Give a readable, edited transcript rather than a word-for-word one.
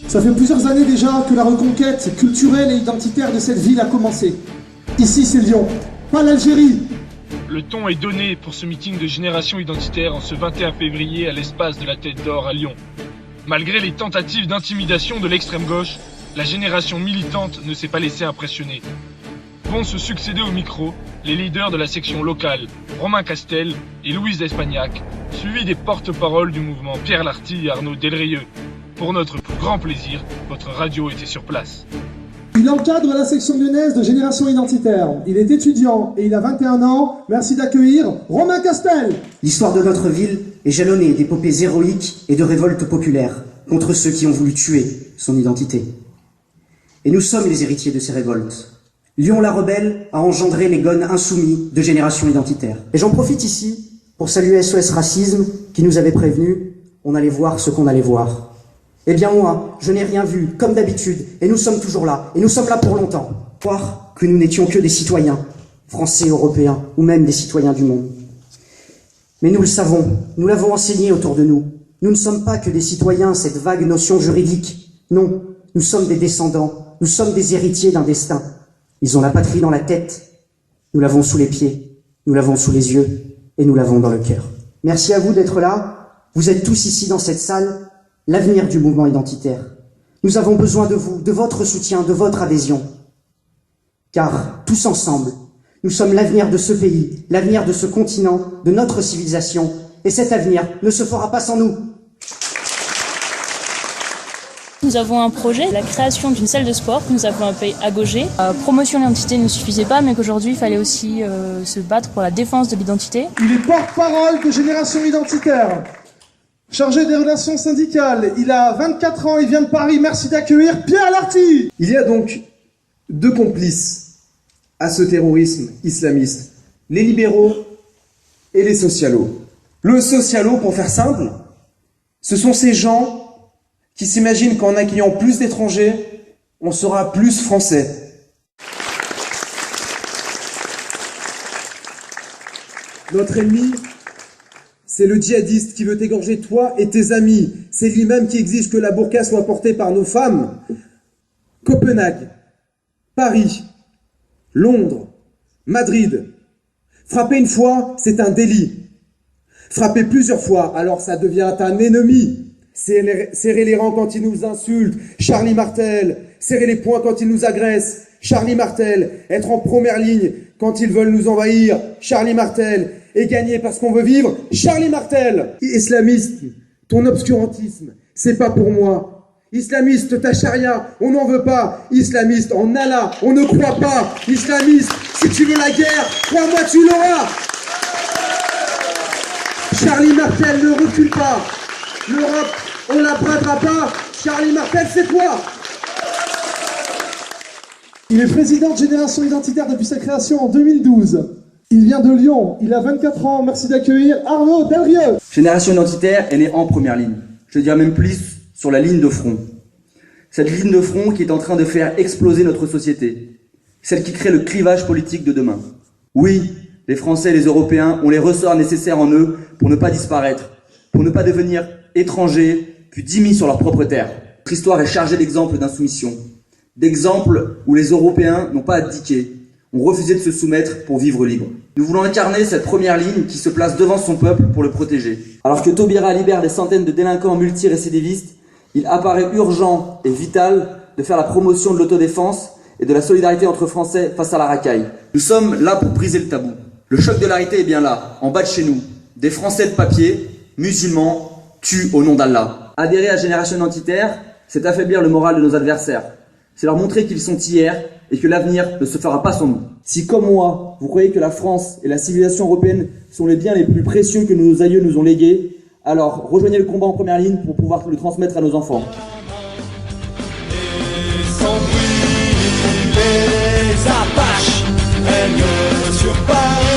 Ça fait plusieurs années déjà que la reconquête culturelle et identitaire de cette ville a commencé. Ici, c'est Lyon, pas l'Algérie. Le ton est donné pour ce meeting de Génération Identitaire en ce 21 février à l'espace de la Tête d'Or à Lyon. Malgré les tentatives d'intimidation de l'extrême gauche, la génération militante ne s'est pas laissée impressionner. Vont se succéder au micro les leaders de la section locale, Romain Castel et Louise Espagnac, suivis des porte-paroles du mouvement Pierre Larty et Arnaud Delrieux. Pour notre plus grand plaisir, votre radio était sur place. Il encadre la section lyonnaise de Génération Identitaire. Il est étudiant et il a 21 ans. Merci d'accueillir Romain Castel. L'histoire de notre ville est jalonnée d'épopées héroïques et de révoltes populaires contre ceux qui ont voulu tuer son identité. Et nous sommes les héritiers de ces révoltes. Lyon la rebelle a engendré les gones insoumis de Génération Identitaire. Et j'en profite ici pour saluer SOS Racisme qui nous avait prévenus, on allait voir ce qu'on allait voir. Eh bien moi, je n'ai rien vu, comme d'habitude, et nous sommes toujours là, et nous sommes là pour longtemps. Croire que nous n'étions que des citoyens, français, européens, ou même des citoyens du monde. Mais nous le savons, nous l'avons enseigné autour de nous. Nous ne sommes pas que des citoyens, cette vague notion juridique. Non, nous sommes des descendants, nous sommes des héritiers d'un destin. Ils ont la patrie dans la tête, nous l'avons sous les pieds, nous l'avons sous les yeux, et nous l'avons dans le cœur. Merci à vous d'être là, vous êtes tous ici dans cette salle, l'avenir du mouvement identitaire. Nous avons besoin de vous, de votre soutien, de votre adhésion. Car, tous ensemble, nous sommes l'avenir de ce pays, l'avenir de ce continent, de notre civilisation, et cet avenir ne se fera pas sans nous. Nous avons un projet, la création d'une salle de sport que nous appelons appelée Agogé. Promotion de l'identité ne suffisait pas, mais qu'aujourd'hui il fallait aussi se battre pour la défense de l'identité. Il est porte-parole de Génération Identitaire. Chargé des relations syndicales, il a 24 ans, il vient de Paris. Merci d'accueillir Pierre Larty. Il y a donc deux complices à ce terrorisme islamiste, les libéraux et les socialos. Le socialo, pour faire simple, ce sont ces gens qui s'imaginent qu'en accueillant plus d'étrangers, on sera plus français. Notre ennemi, c'est le djihadiste qui veut égorger toi et tes amis. C'est lui-même qui exige que la burqa soit portée par nos femmes. Copenhague, Paris, Londres, Madrid. Frapper une fois, c'est un délit. Frapper plusieurs fois, alors ça devient un ennemi. Serrer les rangs quand ils nous insultent, Charlie Martel. Serrer les poings quand ils nous agressent, Charlie Martel. Être en première ligne quand ils veulent nous envahir, Charlie Martel. Et gagner parce qu'on veut vivre, Charlie Martel. Islamiste, ton obscurantisme, c'est pas pour moi. Islamiste, ta charia, on n'en veut pas. Islamiste, en Allah, on ne croit pas. Islamiste, si tu veux la guerre, crois-moi, tu l'auras. Charlie Martel, ne recule pas. L'Europe, on la bradera pas. Charlie Martel, c'est toi. Il est président de Génération Identitaire depuis sa création en 2012. Il vient de Lyon, il a 24 ans, merci d'accueillir Arnaud Delrieux. Génération Identitaire est née en première ligne, je dirais même plus sur la ligne de front. Cette ligne de front qui est en train de faire exploser notre société, celle qui crée le clivage politique de demain. Oui, les Français et les Européens ont les ressorts nécessaires en eux pour ne pas disparaître, pour ne pas devenir étrangers, puis dhimmis sur leur propre terre. Notre histoire est chargée d'exemples d'insoumission, d'exemples où les Européens n'ont pas abdiqué, ont refusé de se soumettre pour vivre libre. Nous voulons incarner cette première ligne qui se place devant son peuple pour le protéger. Alors que Taubira libère des centaines de délinquants multirécidivistes, il apparaît urgent et vital de faire la promotion de l'autodéfense et de la solidarité entre Français face à la racaille. Nous sommes là pour briser le tabou. Le choc de la réalité est bien là, en bas de chez nous. Des Français de papier, musulmans, tuent au nom d'Allah. Adhérer à Génération Identitaire, c'est affaiblir le moral de nos adversaires. C'est leur montrer qu'ils sont hier et que l'avenir ne se fera pas sans nous. Si, comme moi, vous croyez que la France et la civilisation européenne sont les biens les plus précieux que nos aïeux nous ont légués, alors rejoignez le combat en première ligne pour pouvoir le transmettre à nos enfants. Les Apaches règnent sur Paris.